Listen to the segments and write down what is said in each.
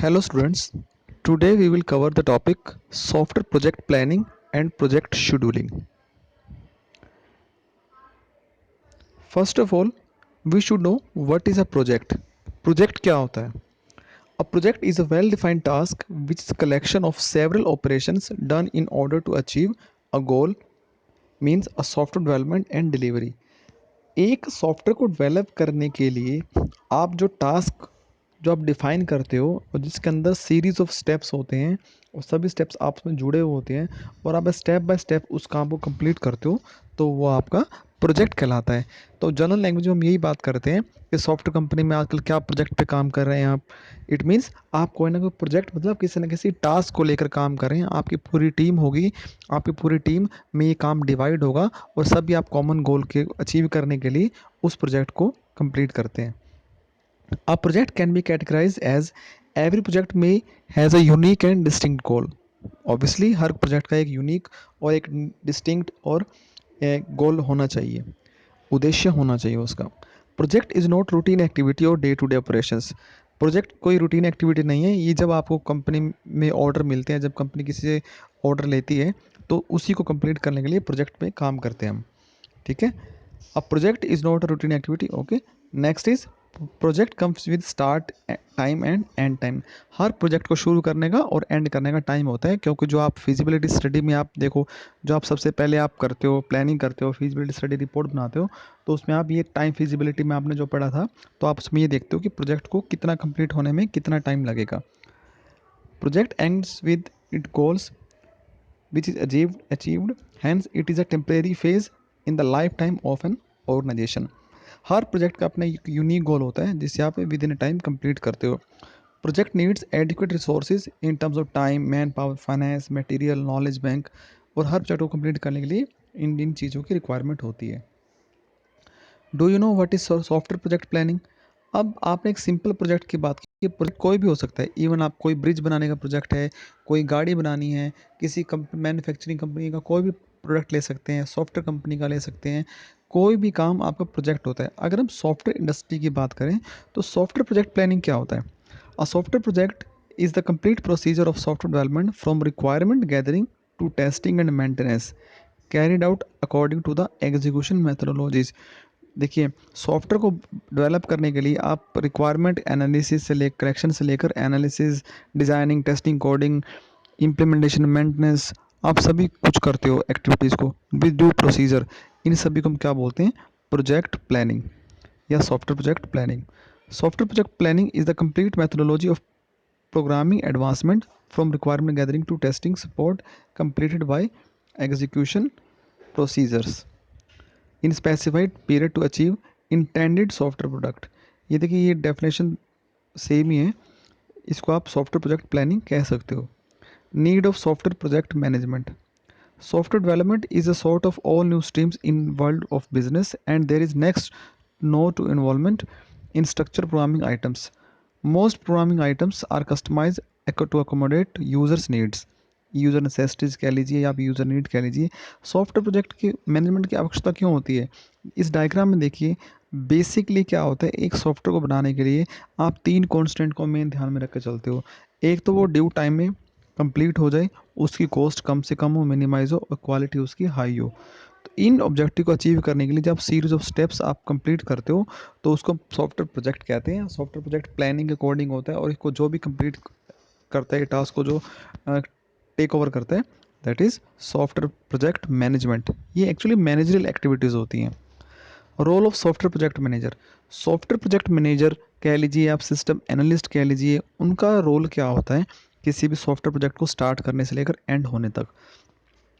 Hello students, today we will cover the topic software project planning and project scheduling. First of all, we should know what is a project. Project क्या होता है? A project is a well-defined task which is a collection of several operations done in order to achieve a goal, means a software development and delivery. एक software को develop करने के लिए आप जो टास्क जो आप डिफाइन करते हो और जिसके अंदर सीरीज ऑफ स्टेप्स होते हैं और सभी स्टेप्स आपस में जुड़े हुए होते हैं और आप स्टेप बाय स्टेप उस काम को कंप्लीट करते हो तो वो आपका प्रोजेक्ट कहलाता है। तो जनरल लैंग्वेज में हम यही बात करते हैं कि सॉफ्टवेयर कंपनी में आजकल क्या प्रोजेक्ट पे काम कर रहे हैं आप। इट मीन्स आप कोई ना कोई प्रोजेक्ट मतलब किसी न किसी टास्क को लेकर काम कर रहे हैं। आपकी पूरी टीम होगी, आपकी पूरी टीम में ये काम डिवाइड होगा और सभी आप कॉमन गोल के अचीव करने के लिए उस प्रोजेक्ट को कंप्लीट करते हैं। A project can be categorized as every project may has a unique and distinct goal. Obviously her project का एक यूनिक और एक डिस्टिंक्ट और गोल होना चाहिए, उद्देश्य होना चाहिए उसका। Project is not routine activity और day to day operations. Project कोई रूटीन एक्टिविटी नहीं है। ये जब आपको कंपनी में ऑर्डर मिलते हैं, जब कंपनी किसी से ऑर्डर लेती है तो उसी को कंप्लीट करने के लिए प्रोजेक्ट में काम करते हैं हम। ठीक है। A project is not a routine activity. Okay. Next is project comes with start time and and time. Her project को शुरू करने का और एंड करने का टाइम होता है, क्योंकि जो आप फिजिबिलिटी स्टडी में आप देखो, जो आप सबसे पहले आप करते हो प्लानिंग करते हो, फिजिबिलिटी स्टडी रिपोर्ट बनाते हो, तो उसमें आप ये टाइम फिजिबिलिटी में आपने जो पढ़ा था तो आप उसमें ये देखते हो कि प्रोजेक्ट को कितना कंप्लीट होने में कितना टाइम लगेगा। Project ends with it goals which is achieved, hence it is a temporary phase in the lifetime of an organization. Her project का अपना एक यूनिक गोल होता है जिसे आप विद इन टाइम कंप्लीट करते हो। Project needs adequate resources in terms of time, man power, finance, material, knowledge bank, और हर प्रोजेक्ट को कंप्लीट करने के लिए इन चीज़ों की रिक्वायरमेंट होती है। Do you know what is software project planning? अब आपने एक सिंपल प्रोजेक्ट की बात की कि प्रोजेक्ट कोई भी हो सकता है। इवन आप कोई ब्रिज बनाने का प्रोजेक्ट है, कोई गाड़ी बनानी है, किसी मैन्युफैक्चरिंग कंपनी का कोई भी प्रोडक्ट ले सकते हैं, सॉफ्टवेयर कंपनी का ले सकते हैं। कोई भी काम आपका प्रोजेक्ट होता है। अगर हम सॉफ्टवेयर इंडस्ट्री की बात करें तो सॉफ्टवेयर प्रोजेक्ट प्लानिंग क्या होता है? A software project is the complete procedure of software development from requirement gathering to testing and maintenance, carried out according to the execution methodologies. देखिए, सॉफ्टवेयर को डेवलप करने के लिए आप रिक्वायरमेंट एनालिसिस से ले करेक्शन से लेकर analysis, designing, testing, coding, implementation, maintenance, आप सभी कुछ करते हो एक्टिविटीज़ को विद ड्यू प्रोसीजर। इन सभी को हम क्या बोलते हैं? प्रोजेक्ट प्लानिंग या software project planning. Software project planning is the complete methodology of programming advancement from requirement gathering to testing support completed by execution procedures in specified period to achieve intended software product. ये देखिए, ये definition same ही है। इसको आप software project planning कह सकते हो। Need of software project management. Software development is a sort of all new streams in world of business, and there is next no to involvement in structure programming items. Most programming items are customized to accommodate users needs. User necessities कह लीजिए या आप user need कह लीजिए। Software project की management की आवश्यकता क्यों होती है? इस डायग्राम में देखिए, बेसिकली क्या होता है, एक सॉफ्टवेयर को बनाने के लिए आप 3 कॉन्स्टेंट को मेन ध्यान में रख के चलते हो। एक तो वो ड्यू टाइम में कंप्लीट हो जाए, उसकी कॉस्ट कम से कम हो, मिनिमाइज़ हो और क्वालिटी उसकी हाई हो। तो इन ऑब्जेक्टिव को अचीव करने के लिए जब सीरीज ऑफ स्टेप्स आप कंप्लीट करते हो तो उसको सॉफ्टवेयर प्रोजेक्ट कहते हैं। सॉफ्टवेयर प्रोजेक्ट प्लानिंग के अकॉर्डिंग होता है और इसको जो भी कंप्लीट करता है, टास्क को जो टेक ओवर करता है, that is software project management. ये एक्चुअली मैनेजरल एक्टिविटीज़ होती हैं। Role of software project manager. Software project manager कह लीजिए, आप सिस्टम एनालिस्ट कह लीजिए, उनका रोल क्या होता है किसी भी सॉफ्टवेयर प्रोजेक्ट को स्टार्ट करने से लेकर एंड होने तक?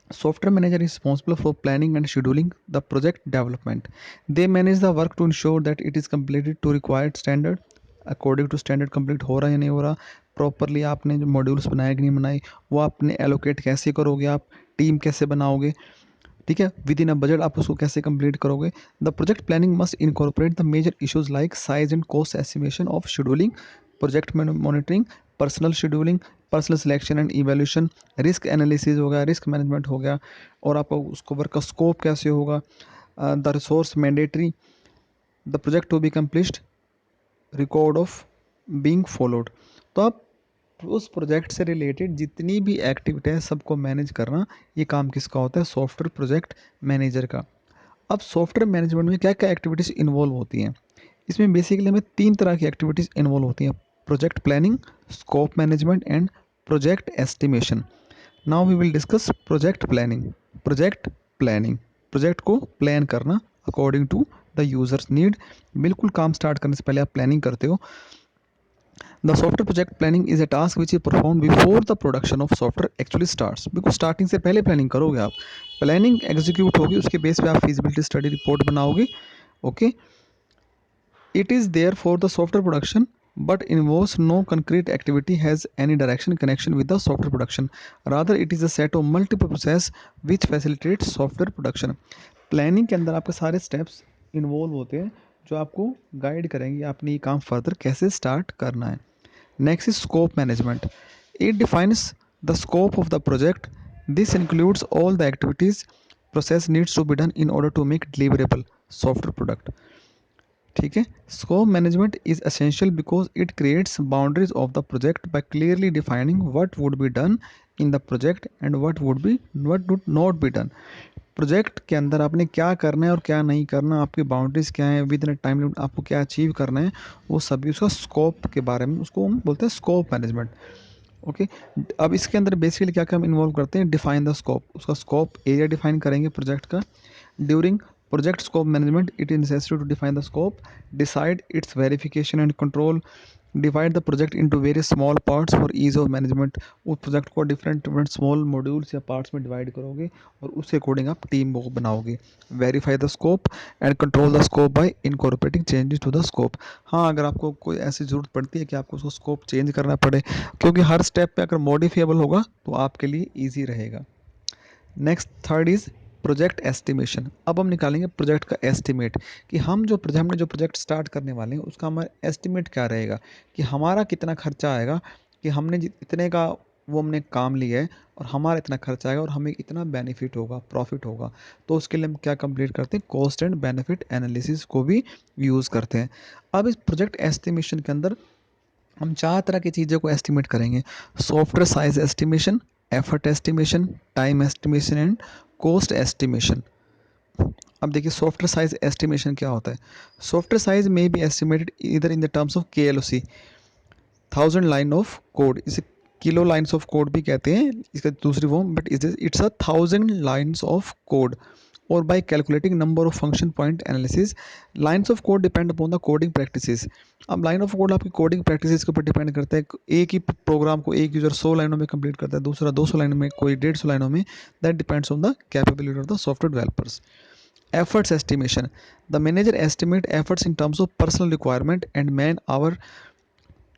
Software manager is responsible for planning and scheduling the project development. They manage the work to ensure that it is completed to required standard, according to standard complete हो रहा है या नहीं हो रहा, प्रॉपरली आपने जो मॉड्यूल्स बनाए कि नहीं बनाए, वो आपने एलोकेट कैसे करोगे, आप टीम कैसे बनाओगे, ठीक है, विद इन अ बजट आप उसको कैसे कंप्लीट करोगे। The project planning must incorporate the major issues like size and cost estimation of scheduling, project monitoring, personal scheduling, personal selection and evaluation, risk analysis हो गया, रिस्क मैनेजमेंट हो गया, और आपका उसको वर्क का स्कोप कैसे होगा, the resource mandatory, the project to be complete, record of being followed. तो आप उस प्रोजेक्ट से रिलेटेड जितनी भी एक्टिविटी है सबको मैनेज करना, ये काम किसका होता है? सॉफ्टवेयर प्रोजेक्ट मैनेजर का। अब सॉफ्टवेयर मैनेजमेंट में क्या क्या एक्टिविटीज़ इन्वॉल्व होती हैं? इसमें बेसिकली हमें 3 तरह की एक्टिविटीज़ इन्वॉल्व होती हैं: project planning, scope management and project estimation. Now we will discuss project planning. Project planning, project को प्लान करना according to the users need. बिल्कुल काम स्टार्ट करने से पहले आप प्लानिंग करते हो। The software project planning is a task which is perform before the production of software actually starts. बिल्कुल स्टार्टिंग से पहले प्लानिंग करोगे आप, प्लानिंग एग्जीक्यूट होगी, उसके बेस पे आप फिजिबिलिटी स्टडी रिपोर्ट बनाओगे। Okay, it is there for the software production but involves no concrete activity has any direction connection with the software production. Rather it is a set of multiple process which facilitates software production. Planning के अंदर आपके सारे steps involve होते हैं जो आपको guide करेंगे आपने ये काम फर्दर कैसे स्टार्ट करना है। Next is scope management. It defines the scope of the project. This includes all the activities process needs to be done in order to make deliverable software product. ठीक है, scope management is essential because it creates boundaries of the project by clearly defining what would be done in the project and what would not be done. Project के अंदर आपने क्या करना है और क्या नहीं करना, आपकी बाउंड्रीज क्या है, विद इन टाइम लिमिट आपको क्या अचीव करना है, वो सभी उसका स्कोप के बारे में, उसको हम बोलते हैं स्कोप मैनेजमेंट। ओके, अब इसके अंदर बेसिकली क्या क्या हम इन्वॉल्व करते हैं? डिफाइन द स्कोप, उसका स्कोप एरिया डिफाइन करेंगे प्रोजेक्ट का। During project scope management it is necessary to define the scope, decide its verification and control, divide the project into various small parts for ease of management। उस project को different small modules या parts में divide करोगे और उसके according आप team को बनाओगे। Verify the scope and control the scope by incorporating changes to the scope. हाँ, अगर आपको कोई ऐसी ज़रूरत पड़ती है कि आपको उसको स्कोप चेंज करना पड़े, क्योंकि हर स्टेप पे अगर मॉडिफिएबल होगा तो आपके लिए ईजी रहेगा। Next third is project estimation. अब हम निकालेंगे प्रोजेक्ट का एस्टिमेट कि हमने जो प्रोजेक्ट स्टार्ट करने वाले हैं उसका हमारा एस्टिमेट क्या रहेगा, कि हमारा कितना खर्चा आएगा, कि हमने इतने का वो हमने काम लिया है और हमारा इतना खर्चा आएगा और हमें इतना बेनिफिट होगा, प्रॉफिट होगा। तो उसके लिए हम क्या कंप्लीट करते हैं? कॉस्ट एंड बेनिफिट एनालिसिस को भी यूज़ करते हैं। अब इस प्रोजेक्ट एस्टिमेशन के अंदर हम 4 तरह की चीज़ों को एस्टिमेट करेंगे: software size estimation, effort estimation, time estimation and cost estimation. अब देखिए सॉफ्टवेयर साइज एस्टिमेशन क्या होता है। सॉफ्टवेयर साइज में बी एस्टिमेटेड इधर in the terms of KLOC, 1000 line of code. इसे किलो लाइन्स ऑफ कोड भी कहते हैं, इसका दूसरी form, but it's a 1000 lines of code. और by calculating number of function point analysis, lines of code depend upon the coding practices. अब line of code आपकी coding practices के ऊपर डिपेंड करता है। एक ही प्रोग्राम को एक यूजर 100 लाइनों में कंप्लीट करता है, दूसरा 200 लाइनों में, कोई 150 लाइनों में। That depends on the capability of the software developers. Efforts estimation, the manager estimate efforts in terms of personal requirement and man hour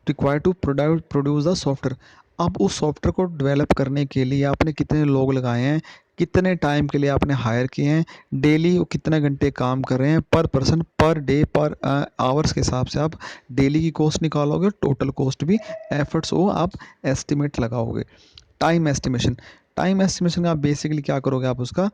required to produce the software। अब उस सॉफ्टवेयर को डेवलप करने के लिए आपने कितने लोग लगाए हैं, कितने टाइम के लिए आपने हायर किए हैं, डेली वो कितने घंटे काम कर रहे हैं, पर पर्सन, पर डे, पर आवर्स के हिसाब से आप डेली की कॉस्ट निकालोगे, टोटल कॉस्ट भी, एफर्ट्स वो आप एस्टिमेट लगाओगे। टाइम एस्टिमेशन, टाइम एस्टिमेशन का आप बेसिकली क्या करोगे, आप उसका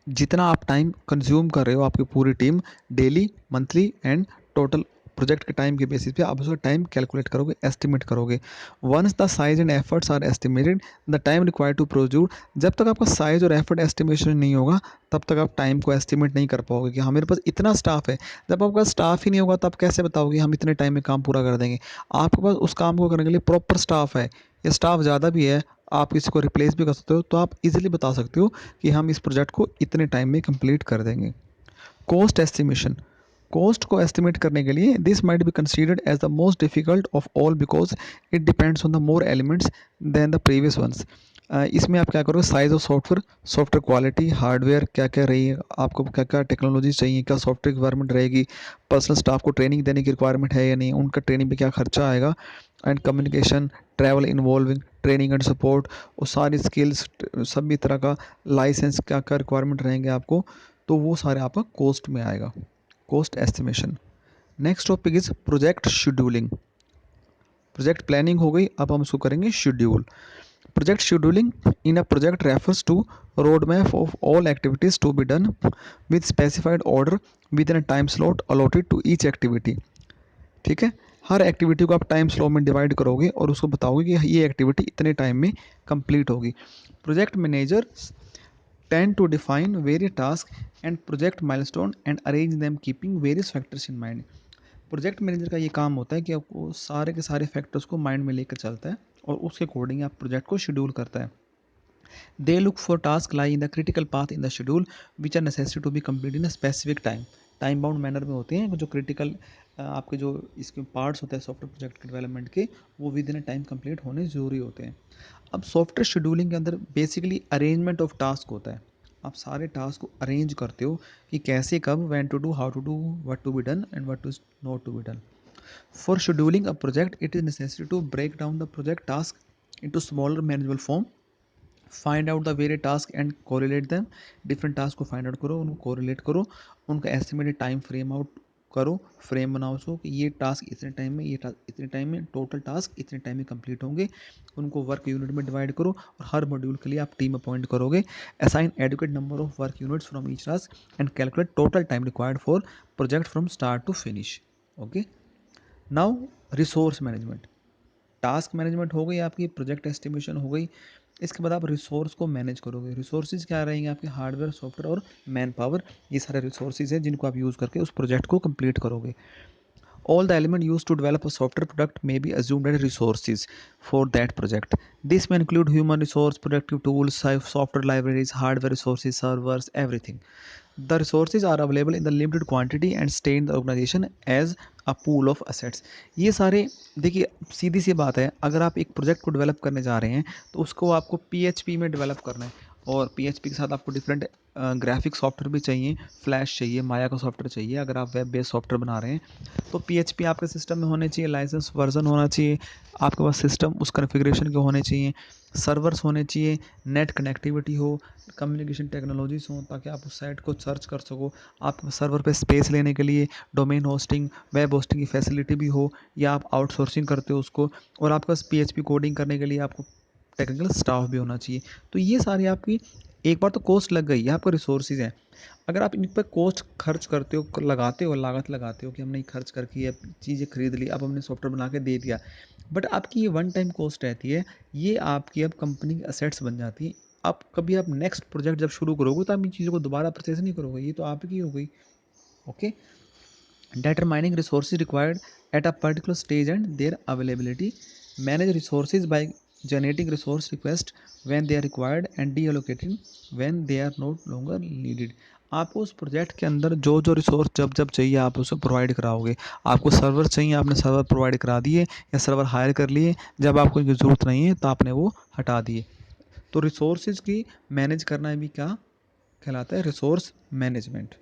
जितना आप टाइम कंज्यूम कर रहे हो आपकी पूरी टीम, daily, monthly and total project के टाइम के बेसिस पे आप उसका टाइम कैलकुलेट करोगे, एस्टिमेट करोगे। Once the size and efforts are estimated the time required to produce. जब तक आपका साइज और एफर्ट एस्टिमेशन नहीं होगा तब तक आप टाइम को एस्टिमेट नहीं कर पाओगे कि हाँ मेरे पास इतना स्टाफ है। जब आपका स्टाफ ही नहीं होगा तो आप कैसे बताओगे हम इतने टाइम में काम पूरा कर देंगे? आपके पास उस काम को करने के लिए प्रॉपर स्टाफ है, या स्टाफ ज़्यादा भी है, आप किसी को रिप्लेस भी कर सकते हो, तो आप इजीली बता सकते हो कि हम इस प्रोजेक्ट को इतने टाइम में कंप्लीट कर देंगे। कॉस्ट एस्टिमेशन, कॉस्ट को एस्टिमेट करने के लिए this might be considered as the most difficult of all because it depends on the more elements than the previous ones. इसमें आप क्या करोगे? Size of software, software quality, hardware क्या क्या रही है, आपको क्या क्या टेक्नोलॉजी चाहिए, क्या सॉफ्टवेयर रिक्वायरमेंट रहेगी, पर्सनल स्टाफ को ट्रेनिंग देने की रिक्वायरमेंट है या नहीं, उनका ट्रेनिंग पे क्या खर्चा आएगा, and communication, travel involving training and support, और सारी स्किल्स, सभी तरह का लाइसेंस, क्या क्या रिक्वायरमेंट रहेंगे आपको, तो वो सारे आपका कॉस्ट में आएगा, cost estimation. Next topic is project scheduling. Project planning हो गई, अब हम इसको करेंगे schedule. Project scheduling in a project refers to road map of all activities to be done with specified order within a time slot allotted to each activity. ठीक है, हर activity को आप टाइम स्लॉट में divide करोगे और उसको बताओगे कि ये एक्टिविटी इतने टाइम में कंप्लीट होगी। Project manager tend to define various tasks and project milestone and arrange them keeping various factors in mind। Project manager का ये काम होता है कि आपको सारे के सारे फैक्टर्स को माइंड में लेकर चलता है और उसके अकॉर्डिंग आप प्रोजेक्ट को शेड्यूल करता है। They look for task lie in the critical path in the schedule which are necessary to be complete in a specific time. Time bound manner में होते हैं जो क्रिटिकल आपके जो इसके पार्ट्स होते हैं सॉफ्टवेयर प्रोजेक्ट के डेवलपमेंट के, वो with in a time complete होने ज़रूरी होते हैं। अब सॉफ्टवेयर शेड्यूलिंग के अंदर बेसिकली अरेंजमेंट ऑफ टास्क होता है। आप सारे टास्क को अरेंज करते हो कि कैसे कब when to do how to do what to be done and what is not to be done. For scheduling a project, it is necessary to break down the project task into smaller manageable form, find out the various tasks and correlate them। different tasks को find out करो, उनको correlate करो, उनका estimated time frame out करो, frame बनाओ उसको कि ये टास्क इतने टाइम में, ये टास्क इतने टाइम में, टोटल टास्क इतने टाइम में कंप्लीट होंगे। उनको वर्क यूनिट में डिवाइड करो और हर मॉड्यूल के लिए आप टीम अपॉइंट करोगे। Assign adequate number of work units from each task and calculate total time required for project from start to finish. Okay, now resource management. Task management हो गई आपकी, प्रोजेक्ट एस्टिमेशन हो गई। इसके बाद आप रिसोर्स को मैनेज करोगे। रिसोर्सेज क्या रहेंगे आपके? हार्डवेयर, सॉफ्टवेयर और मैन पावर। ये सारे रिसोर्सेज हैं जिनको आप यूज़ करके उस प्रोजेक्ट को कंप्लीट करोगे। All the element used to develop a software product may be assumed as resources for that project. This may include human resource, productive tools, software libraries, hardware resources, servers, everything. The resources are available in the limited quantity and stay in the organization as a pool of assets। ये सारे देखिए सीधी सी बात है, अगर आप एक project को develop करने जा रहे हैं तो उसको आपको PHP में डेवलप करना है और PHP के साथ आपको डिफरेंट ग्राफिक सॉफ्टवेयर भी चाहिए, फ्लैश चाहिए, माया का सॉफ्टवेयर चाहिए। अगर आप वेब बेस्ड सॉफ्टवेयर बना रहे हैं तो PHP आपके सिस्टम में होने चाहिए, लाइसेंस वर्जन होना चाहिए, आपके पास सिस्टम उस कन्फिग्रेशन के होने चाहिए, सर्वर्स होने चाहिए, नेट कनेक्टिविटी हो, कम्युनिकेशन टेक्नोलॉजीज हों ताकि आप उस साइट को सर्च कर सको। आप सर्वर पे स्पेस लेने के लिए डोमेन होस्टिंग, वेब होस्टिंग की फैसिलिटी भी हो, या आप आउटसोर्सिंग करते हो उसको, और आपके पास PHP कोडिंग करने के लिए आपको टेक्निकल स्टाफ भी होना चाहिए। तो ये सारी आपकी एक बार तो कॉस्ट लग गई, ये आपका रिसोर्सेज हैं। अगर आप इन पर कॉस्ट खर्च करते हो, लगाते हो, लागत लगाते हो कि हमने खर्च करके ये चीज़ें खरीद ली, अब हमने सॉफ्टवेयर बना के दे दिया, बट आपकी ये वन टाइम कॉस्ट रहती है। ये आपकी अब कंपनी की असेट्स बन जाती है। आप कभी आप नेक्स्ट प्रोजेक्ट जब शुरू करोगे तो आप इन चीज़ों को दोबारा परचेज नहीं करोगे, ये तो आपकी हो गई। Okay, determining resources required at a particular stage and their availability, manage resources by generating resource requests when they are required and deallocating when they are no longer needed। आपको उस प्रोजेक्ट के अंदर जो जो रिसोर्स जब जब चाहिए आप उसे प्रोवाइड कराओगे। आपको सर्वर चाहिए, आपने सर्वर प्रोवाइड करा दिए या सर्वर हायर कर लिए, जब आपको इनकी ज़रूरत नहीं है तो आपने वो हटा दिए। तो रिसोर्सेज की मैनेज करना भी क्या कहलाता है? Resource management.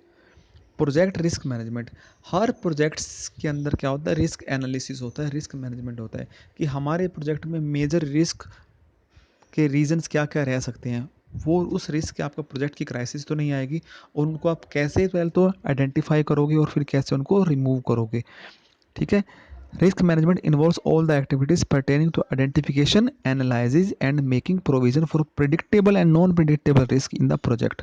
Project risk management. हर प्रोजेक्ट्स के अंदर क्या होता है? रिस्क एनालिसिस होता है, रिस्क मैनेजमेंट होता है कि हमारे प्रोजेक्ट में मेजर रिस्क के रीजंस क्या क्या रह सकते हैं। वो उस रिस्क के आपका प्रोजेक्ट की क्राइसिस तो नहीं आएगी, और उनको आप कैसे पहले तो आइडेंटिफाई करोगे और फिर कैसे उनको रिमूव करोगे। ठीक है, risk management involves all the activities pertaining to identification, analysis and making provision for predictable and non predictable risk in the project.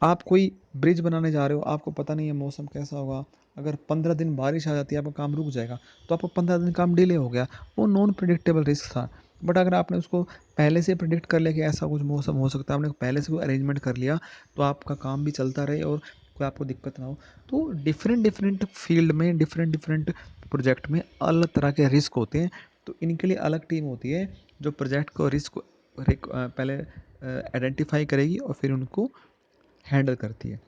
आप कोई ब्रिज बनाने जा रहे हो, आपको पता नहीं है मौसम कैसा होगा, अगर 15 दिन बारिश आ जाती है आपका काम रुक जाएगा, तो आपको 15 दिन काम डिले हो गया, वो नॉन प्रिडिक्टेबल रिस्क था। बट अगर आपने उसको पहले से प्रिडिक्ट कर लिया कि ऐसा कुछ मौसम हो सकता है, आपने पहले से कोई अरेंजमेंट कर लिया, तो आपका काम भी चलता रहे और कोई आपको दिक्कत ना हो। तो डिफरेंट डिफरेंट फील्ड में, डिफरेंट डिफरेंट प्रोजेक्ट में अलग तरह के रिस्क होते हैं। तो इनके लिए अलग टीम होती है जो प्रोजेक्ट को रिस्क पहले आइडेंटिफाई करेगी और फिर उनको हैंडल करती है।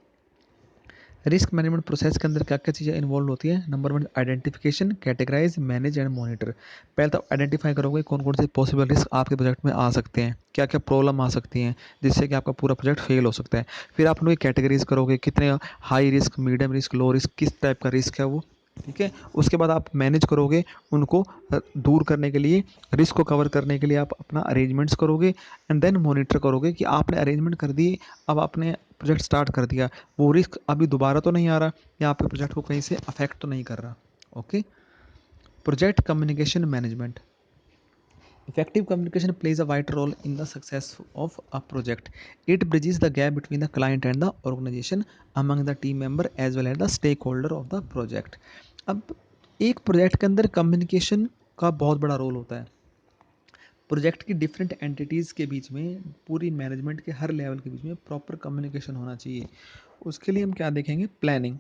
रिस्क मैनेजमेंट प्रोसेस के अंदर क्या क्या चीज़ें इन्वॉल्व होती है? Number 1 identification, categorise, manage and monitor. पहले तो आइडेंटिफाई करोगे कौन कौन से पॉसिबल रिस्क आपके प्रोजेक्ट में आ सकते हैं, क्या क्या प्रॉब्लम आ सकती हैं जिससे कि आपका पूरा प्रोजेक्ट फेल हो सकता है। फिर आप उनकी कैटेगरीज करोगे, कितने high risk, medium risk, low risk, किस टाइप का रिस्क है वो। ठीक है, उसके बाद आप मैनेज करोगे उनको दूर करने के लिए, रिस्क को कवर करने के लिए आप अपना अरेंजमेंट्स करोगे, एंड देन मॉनिटर करोगे कि आपने अरेंजमेंट कर दिए, अब आपने प्रोजेक्ट स्टार्ट कर दिया, वो रिस्क अभी दोबारा तो नहीं आ रहा या आपके प्रोजेक्ट को कहीं से अफेक्ट तो नहीं कर रहा। Okay, project communication management. Effective communication plays a vital role in the success of a project. It bridges the gap between the client and the organization, among the team member as well as the stakeholder of the project। अब एक project के अंदर communication का बहुत बड़ा role होता है। Project की डिफरेंट एंटिटीज़ के बीच में, पूरी मैनेजमेंट के हर लेवल के बीच में प्रॉपर कम्युनिकेशन होना चाहिए। उसके लिए हम क्या देखेंगे? Planning.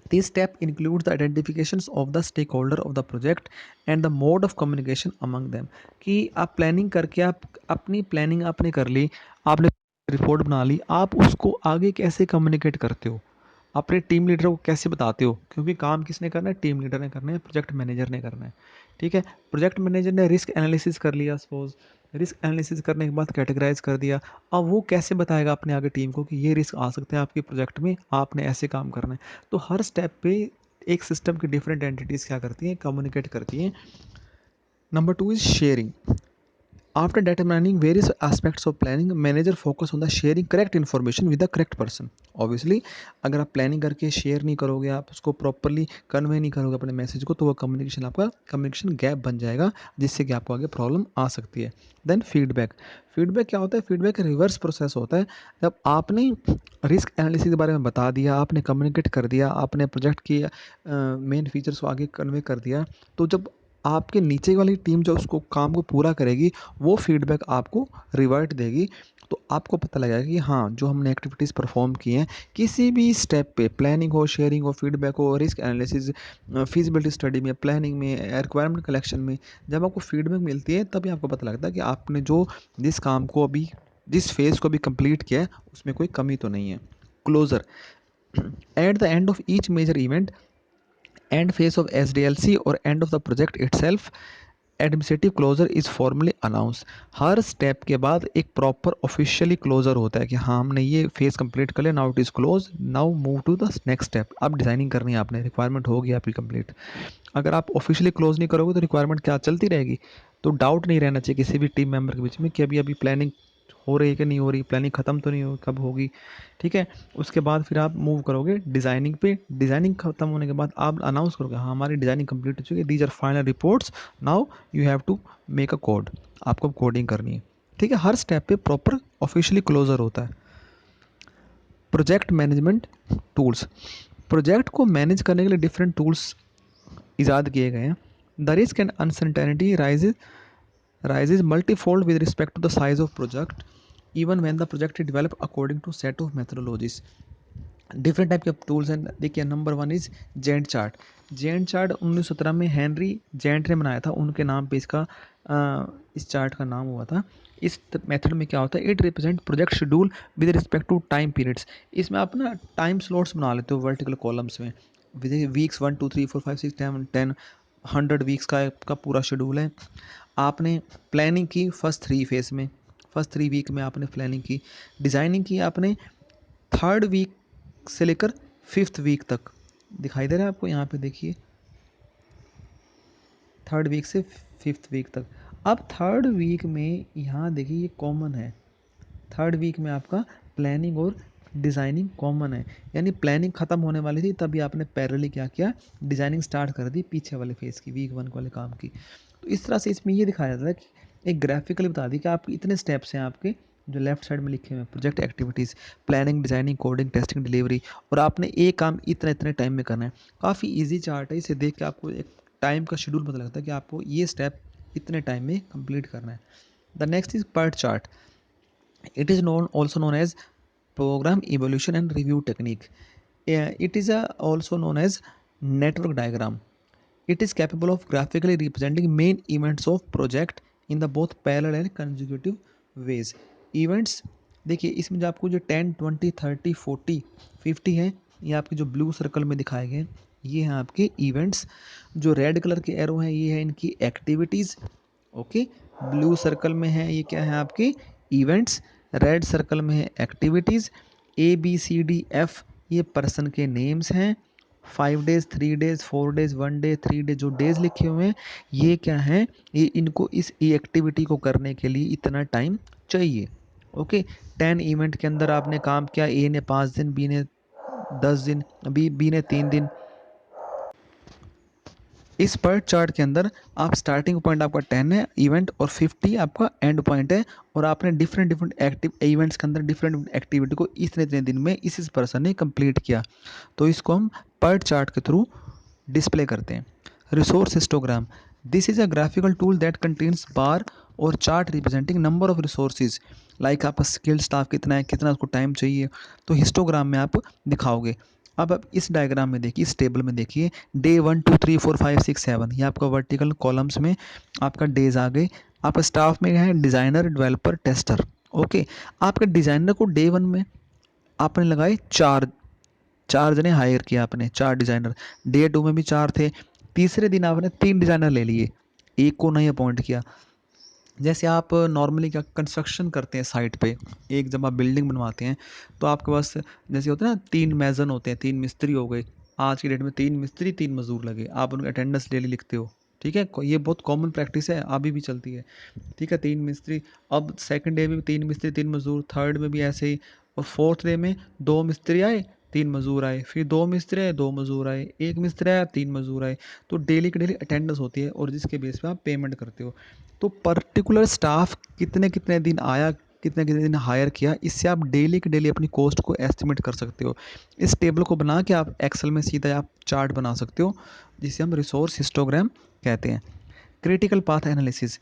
This step includes the identifications of the stakeholder of the project and the mode of communication among them। कि आप प्लानिंग करके, आप अपनी प्लानिंग आपने कर ली, आपने रिपोर्ट बना ली, आप उसको आगे कैसे कम्युनिकेट करते हो, अपने टीम लीडर को कैसे बताते हो, क्योंकि काम किसने करना है? टीम लीडर ने करना है, प्रोजेक्ट मैनेजर ने करना है। ठीक है, प्रोजेक्ट मैनेजर ने रिस्क एनालिसिस कर लिया, सपोज रिस्क एनालिसिस करने के बाद कैटेगराइज कर दिया, अब वो कैसे बताएगा अपने आगे टीम को कि ये रिस्क आ सकते हैं आपके प्रोजेक्ट में, आपने ऐसे काम करना है। तो हर स्टेप पे एक सिस्टम की डिफरेंट एंटिटीज़ क्या करती हैं? कम्युनिकेट करती हैं। Number 2 is sharing. After determining various aspects of planning, manager focus on the sharing correct information with the correct person। Obviously, अगर आप प्लानिंग करके शेयर नहीं करोगे, आप उसको प्रॉपरली कन्वे नहीं करोगे अपने मैसेज को, तो वो कम्युनिकेशन, आपका कम्युनिकेशन गैप बन जाएगा, जिससे कि आपको आगे प्रॉब्लम आ सकती है। Then feedback. फीडबैक क्या होता है? फीडबैक रिवर्स प्रोसेस होता है। जब आपने रिस्क एनालिसिस के बारे में बता दिया, आपने कम्युनिकेट कर दिया, आपने प्रोजेक्ट की मेन फीचर्स को आगे कन्वे कर दिया, तो जब आपके नीचे वाली टीम जो उसको काम को पूरा करेगी, वो फीडबैक आपको रिवर्ट देगी। तो आपको पता लगेगा कि हाँ, जो हमने एक्टिविटीज़ परफॉर्म की हैं, किसी भी स्टेप पे, प्लानिंग हो, शेयरिंग हो, फीडबैक हो, रिस्क एनालिसिस, फिजिबिलिटी स्टडी में, प्लानिंग में, रिक्वायरमेंट कलेक्शन में, जब आपको फीडबैक मिलती है, तभी आपको पता लगता है कि आपने जो जिस काम को अभी, जिस फेज़ को अभी कंप्लीट किया है, उसमें कोई कमी तो नहीं है। Closure. At the end of each major event, and phase of SDLC और end of the project itself, administrative closure is formally announce. हर स्टेप के बाद एक प्रॉपर ऑफिशियली क्लोजर होता है कि हाँ, हमने ये फेज कंप्लीट कर लिया, now it is close, now move to the next step. अब डिजाइनिंग करनी है आपने, रिक्वायरमेंट होगी आपकी कंप्लीट। अगर आप ऑफिशियली क्लोज नहीं करोगे तो रिक्वायरमेंट क्या चलती रहेगी। तो डाउट नहीं रहना चाहिए किसी भी टीम मेंबर के बीच में कि अभी अभी प्लानिंग हो रही है कि नहीं हो रही, प्लानिंग ख़त्म तो नहीं हो, कब होगी। ठीक है, उसके बाद फिर आप मूव करोगे डिज़ाइनिंग पे। डिज़ाइनिंग ख़त्म होने के बाद आप अनाउंस करोगे, हाँ, हमारी डिज़ाइनिंग कंप्लीट हो चुकी है, these are final reports, now you have to make a code. आपको कोडिंग करनी है। ठीक है, हर स्टेप पे प्रॉपर ऑफिशियली क्लोजर होता है। Project management tools. प्रोजेक्ट को मैनेज करने के लिए डिफरेंट टूल्स ईजाद किए गए हैं। The risk and uncertainty rises multifold with respect to the size of project, even when the project is developed according to set of methodologies। Different type के tools हैं। देखिए, number 1 is Gantt chart. Gantt chart 1917 में Henry gent ने बनाया था, उनके नाम पे इसका इस चार्ट का नाम हुआ था। इस मेथड में क्या होता है? It represent project schedule with respect to time periods. इसमें आप ना टाइम स्लॉट्स बना लेते हो वर्टिकल कॉलम्स में। वीक्स 1 2 3 4 5 6 7 10 100 वीक्स का पूरा शेड्यूल है। आपने प्लानिंग की फर्स्ट 3 वीक में आपने प्लानिंग की। डिज़ाइनिंग की आपने 3rd वीक से लेकर 5th वीक तक। दिखाई दे रहा है आपको? यहाँ पे देखिए, 3rd वीक से 5th वीक तक। अब 3rd वीक में यहाँ देखिए, ये कॉमन है। 3rd वीक में आपका प्लानिंग और डिज़ाइनिंग कॉमन है, यानी प्लानिंग ख़त्म होने वाली थी, तभी आपने पैरेलली क्या किया? डिज़ाइनिंग स्टार्ट कर दी पीछे वाले फेज़ की, वीक 1 वाले काम की। तो इस तरह से इसमें ये दिखाया जाता है कि एक ग्राफिकली बता दी कि आप इतने स्टेप्स हैं आपके, जो लेफ्ट साइड में लिखे हुए हैं, project activities, planning, designing, coding, testing, delivery, और आपने एक काम इतने इतने टाइम में करना है। काफ़ी ईजी चार्ट है, इसे देख के आपको एक टाइम का शेड्यूल पता लगता है कि आपको ये स्टेप इतने टाइम में कंप्लीट करना है। The next is PERT chart. It is also known as program evaluation and review technique. It is also known as network diagram. It is capable of graphically representing main events of project in the both parallel and consecutive ways। Events देखिए, इसमें जो आपको जो 10 20 30 40 50 हैं, ये आपके जो blue circle में दिखाए गए हैं, ये हैं आपके इवेंट्स। जो रेड कलर के एरो हैं, ये है इनकी एक्टिविटीज़। ओके, ब्लू सर्कल में है, ये क्या है आपके इवेंट्स। रेड सर्कल में है एक्टिविटीज़। ABCDF ये पर्सन के नेम्स हैं। 5 days, 3 days, 4 days, 1 day, 3 day, जो डेज लिखे हुए हैं, ये क्या हैं? ये इनको इस एक्टिविटी को करने के लिए इतना टाइम चाहिए। ओके, 10 इवेंट के अंदर आपने काम किया, ए ने 5 दिन, बी ने 10 दिन, बी ने 3 दिन। इस पर्ट चार्ट के अंदर आप स्टार्टिंग पॉइंट आपका 10 है इवेंट, और 50 आपका एंड पॉइंट है, और आपने डिफरेंट डिफरेंट एक्टिव इवेंट्स के अंदर डिफरेंट एक्टिविटी को इतने इतने दिन में इस पर्सन ने कंप्लीट किया। तो इसको हम पर्ट चार्ट के थ्रू डिस्प्ले करते हैं। Resource histogram, this is a graphical tool that contains bar और chart representing number of resources, like आपका स्किल स्टाफ कितना है, कितना उसको टाइम चाहिए, तो हिस्टोग्राम में आप दिखाओगे। अब आप इस डायग्राम में देखिए, इस टेबल में देखिए, डे 1 2 3 4 5 6 7, ये आपका वर्टिकल कॉलम्स में आपका डेज आ गए। आपका स्टाफ में है डिज़ाइनर, डेवलपर, टेस्टर। ओके, आपके डिज़ाइनर को डे 1 में आपने लगाए चार, चार जने हायर किया आपने, चार डिज़ाइनर। डे 2 में भी चार थे। तीसरे दिन आपने 3 डिज़ाइनर ले लिए, एक को नहीं अपॉइंट किया। जैसे आप नॉर्मली क्या कंस्ट्रक्शन करते हैं साइट पे, एक जब आप बिल्डिंग बनवाते हैं तो आपके पास जैसे होता है ना, 3 मैज़न होते हैं, 3 मिस्त्री हो गए। आज की डेट में 3 मिस्त्री 3 मज़दूर लगे, आप उनका अटेंडेंस डेली लिखते हो। ठीक है, ये बहुत कॉमन प्रैक्टिस है, अभी भी चलती है। ठीक है, 3 मिस्त्री। अब सेकंड डे में भी 3 मिस्त्री 3 मज़दूर, थर्ड में भी ऐसे ही, और फोर्थ डे में 2 मिस्त्री आए 3 मज़दूर आए, फिर 2 मिस्त्री आए 2 मज़दूर आए, 1 मिस्त्री आया 3 मज़दूर आए। तो डेली की डेली अटेंडेंस होती है और जिसके बेस पे आप पेमेंट करते हो। तो पर्टिकुलर स्टाफ कितने कितने दिन आया, कितने कितने दिन हायर किया, इससे आप डेली की डेली अपनी कॉस्ट को एस्टिमेट कर सकते हो। इस टेबल को बना के आप एक्सेल में सीधा आप चार्ट बना सकते हो, जिसे हम रिसोर्स हिस्टोग्राम कहते हैं। Critical path analysis,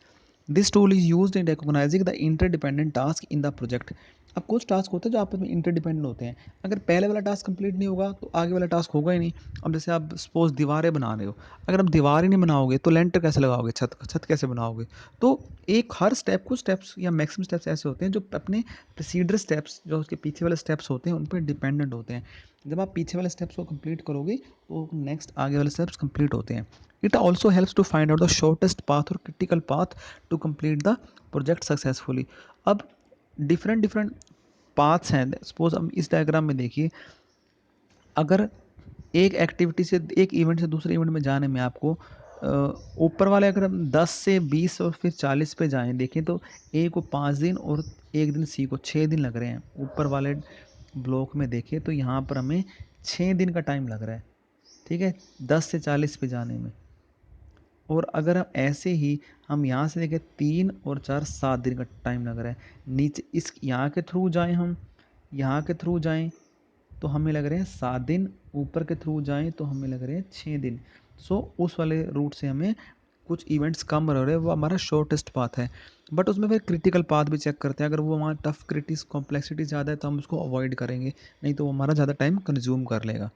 this tool is used in recognising the interdependent task in the project. अब कुछ टास्क होते हैं जो आपस में इंटरडिपेंडेंट होते हैं, अगर पहले वाला टास्क कंप्लीट नहीं होगा तो आगे वाला टास्क होगा ही नहीं। अब जैसे आप सपोज दीवारें बना रहे हो, अगर आप दीवार ही नहीं बनाओगे तो लेंटर कैसे लगाओगे, छत कैसे बनाओगे। तो एक हर स्टेप, कुछ स्टेप्स या मैक्सिमम स्टेप्स ऐसे होते हैं जो अपने प्रोसीडर स्टेप्स, जो उसके पीछे वाले स्टेप्स होते हैं उन पर डिपेंडेंट होते हैं। जब आप पीछे वाले स्टेप्स को कंप्लीट करोगे तो नेक्स्ट आगे वाले स्टेप्स कंप्लीट होते हैं। It also helps to find out the shortest path और critical path to complete the project successfully. अब डिफरेंट डिफरेंट पाथ्स हैं। सपोज हम इस डायग्राम में देखिए, अगर एक एक्टिविटी से, एक इवेंट से दूसरे इवेंट में जाने में आपको ऊपर वाले अगर हम 10 से 20 और फिर 40 पे जाएं, देखें तो ए को 5 दिन और एक दिन सी को 6 दिन लग रहे हैं। ऊपर वाले ब्लॉक में देखें तो यहाँ पर हमें 6 दिन का टाइम लग रहा है। ठीक है, 10 से 40 पे जाने में। और अगर हम ऐसे ही हम यहाँ से देखें 3 और 4 7 दिन का टाइम लग रहा है। नीचे इस यहाँ के थ्रू जाएं, हम यहाँ के थ्रू जाएं तो हमें लग रहे हैं 7 दिन, ऊपर के थ्रू जाएं तो हमें लग रहे हैं 6 दिन। सो उस वाले रूट से हमें कुछ इवेंट्स कम रह रहे हैं, वो हमारा शॉर्टेस्ट पाथ है। बट उसमें फिर क्रिटिकल पाथ भी चेक करते हैं, अगर वो हमारा टफ क्रिटिस कॉम्प्लेक्सिटी ज़्यादा है तो हम उसको अवॉइड करेंगे, नहीं तो वो हमारा ज़्यादा टाइम कंज्यूम कर लेगा।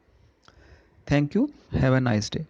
Thank you, have a nice day.